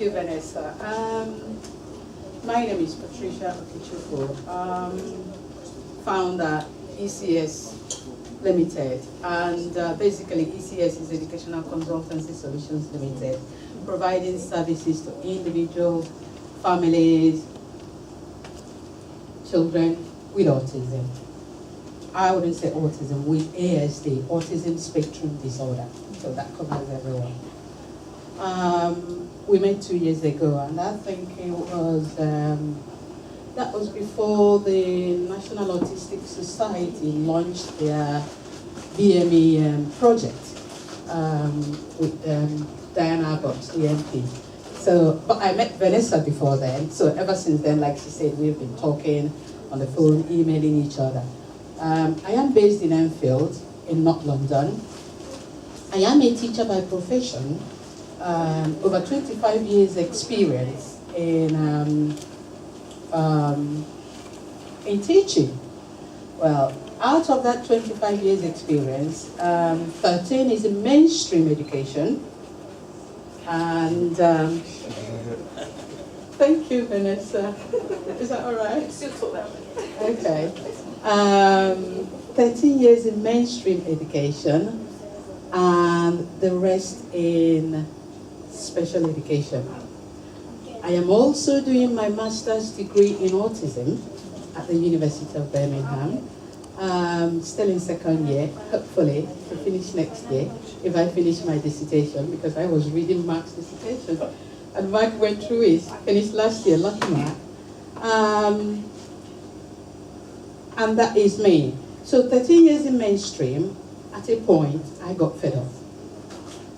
Thank you, Vanessa. My name is Patricia Okichukwu, founder ECS Limited, and basically ECS is Educational Consultancy Solutions Limited, providing services to individuals, families, children with autism. I wouldn't say autism, with ASD, autism spectrum disorder, so that covers everyone. We met 2 years ago, and I think it was, that was before the National Autistic Society launched their BME project with Diana Abbott, the MP. So, but I met Vanessa before then, so ever since then, like she said, we've been talking on the phone, emailing each other. I am based in Enfield, in North London. I am a teacher by profession, over 25 years experience in teaching. Well, out of that 25 years experience, 13 is in mainstream education. And thank you, Vanessa. Is that all right? Okay. 13 years in mainstream education, and the rest in special education. I am also doing my master's degree in autism at the University of Birmingham. Still in second year, hopefully to finish next year, if I finish my dissertation, because I was reading Mark's dissertation, and Mark went through it, finished last year, lucky Mark. And that is me. So 13 years in mainstream, at a point, I got fed up.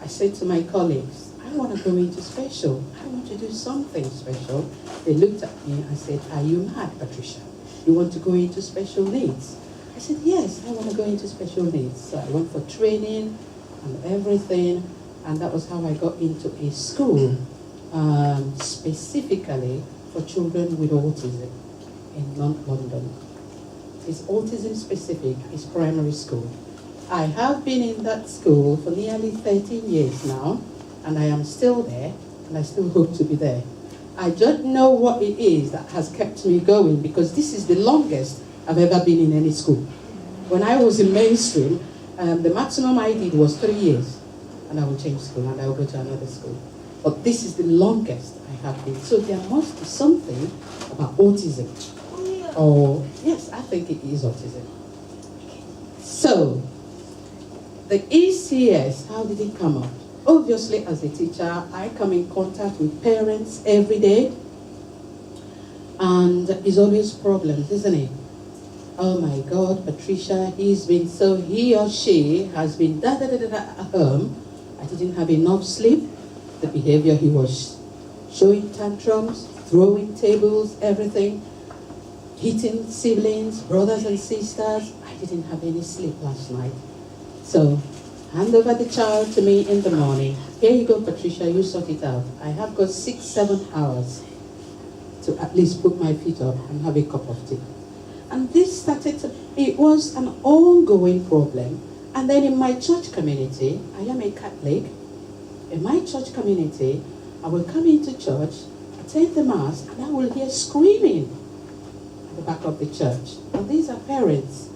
I said to my colleagues, I want to go into special. I want to do something special. They looked at me and said, are you mad, Patricia? You want to go into special needs? I said, yes, I want to go into special needs. So I went for training and everything, and that was how I got into a school, specifically for children with autism in North London. It's autism specific, it's primary school. I have been in that school for nearly 13 years now, and I am still there, and I still hope to be there. I don't know what it is that has kept me going, because this is the longest I've ever been in any school. When I was in mainstream, the maximum I did was 3 years, and I will change school and I will go to another school. But this is the longest I have been. So there must be something about autism. Or, yes, I think it is autism. So, the ECS, how did it come up? Obviously, as a teacher, I come in contact with parents every day, and it's always problems, isn't it? Oh my God, Patricia, he or she has been at home. I didn't have enough sleep. The behavior, he was showing tantrums, throwing tables, everything, hitting siblings, brothers and sisters. I didn't have any sleep last night. So, hand over the child to me in the morning. Here you go, Patricia, you sort it out. I have got 6-7 hours to at least put my feet up and have a cup of tea. And this it was an ongoing problem. And then in my church community, I am a Catholic. In my church community, I will come into church, attend the mass, and I will hear screaming at the back of the church. And these are parents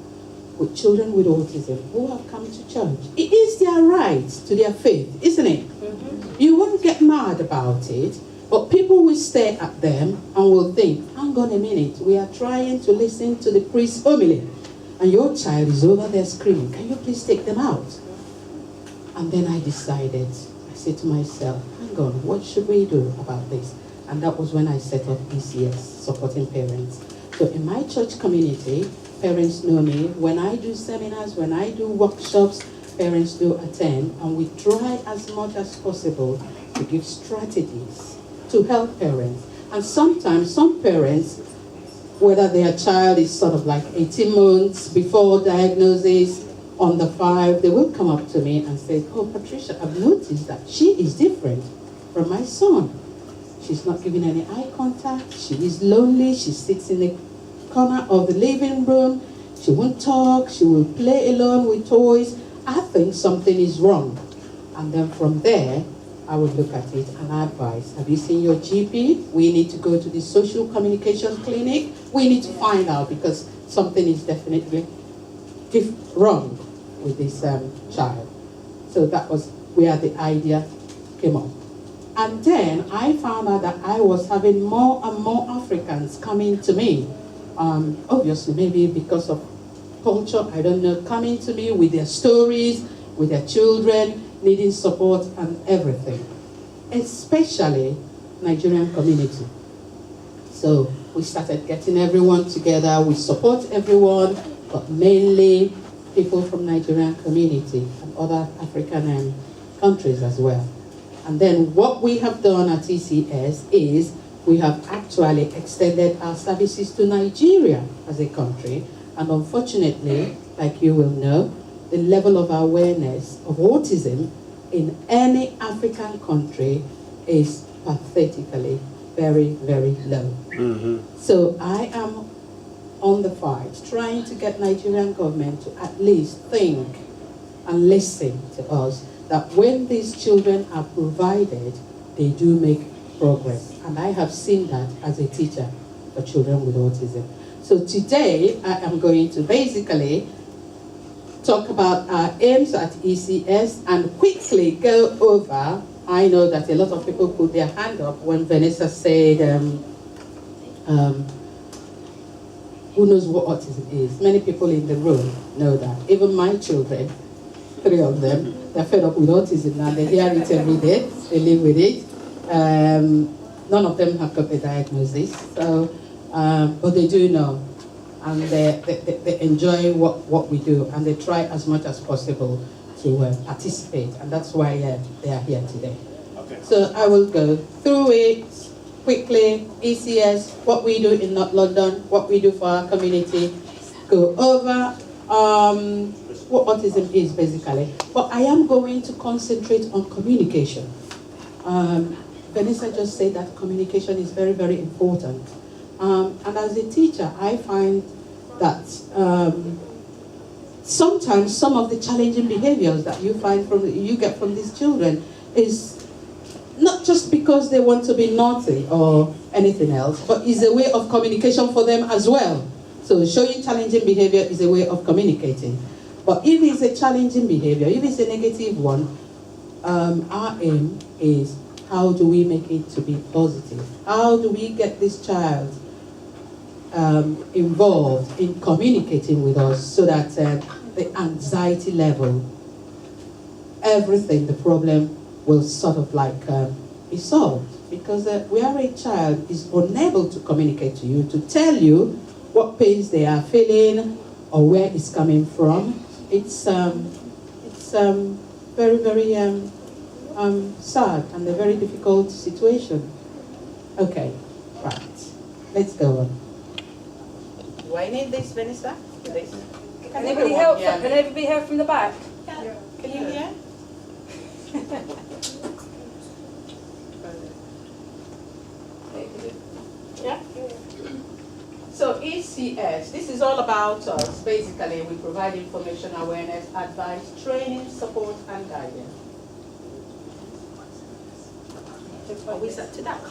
with children with autism who have come to church. It is their right to their faith, isn't it? Mm-hmm. You won't get mad about it, but people will stare at them and will think, hang on a minute, we are trying to listen to the priest's homily, and your child is over there screaming, can you please take them out? And then I decided, I said to myself, hang on, what should we do about this? And that was when I set up ECS, Supporting Parents. So in my church community, parents know me. When I do seminars, when I do workshops, parents do attend, and we try as much as possible to give strategies to help parents. And sometimes some parents, whether their child is sort of like 18 months before diagnosis, under 5, they will come up to me and say, oh, Patricia, I've noticed that she is different from my son. She's not giving any eye contact, she is lonely, she sits in the corner of the living room, she won't talk, she will play alone with toys. I think something is wrong. And then from there, I would look at it and advise. Have you seen your GP? We need to go to the social communication clinic. We need to find out because something is definitely wrong with this child. So that was where the idea came up. And then I found out that I was having more and more Africans coming to me. Obviously, maybe because of culture, I don't know, coming to me with their stories, with their children, needing support and everything, especially Nigerian community. So we started getting everyone together, we support everyone, but mainly people from Nigerian community and other African countries as well. And then what we have done at ECS is we have actually extended our services to Nigeria as a country, and unfortunately, like you will know, the level of awareness of autism in any African country is pathetically very, very low. So I am on the fight, trying to get Nigerian government to at least think and listen to us, that when these children are provided, they do make progress. And I have seen that as a teacher for children with autism. So today, I am going to basically talk about our aims at ECS and quickly go over. I know that a lot of people put their hand up when Vanessa said, who knows what autism is? Many people in the room know that. Even my children, 3 of them, they're fed up with autism now. They hear it every day. They live with it. None of them have got the diagnosis, so, but they do know. And they enjoy what we do, and they try as much as possible to participate, and that's why they are here today. Okay. So I will go through it quickly. ECS, what we do in North London, what we do for our community, go over what autism is basically. But I am going to concentrate on communication. Vanessa just said that communication is very, very important. And as a teacher, I find that sometimes some of the challenging behaviors that you get from these children is not just because they want to be naughty or anything else, but is a way of communication for them as well. So showing challenging behavior is a way of communicating. But if it's a challenging behavior, if it's a negative one, our aim is, how do we make it to be positive? How do we get this child involved in communicating with us so that the anxiety level, everything, the problem will sort of like be solved? Because where a child is unable to communicate to you, to tell you what pains they are feeling or where it's coming from, it's very, very sad and a very difficult situation. Okay, right. Let's go on. Do I need this, Vanessa? Can anybody help? Can anybody help from the back? Yeah. Can you hear? Yeah. So ECS, this is all about us. Basically, we provide information, awareness, advice, training, support, and guidance. Are we set to that?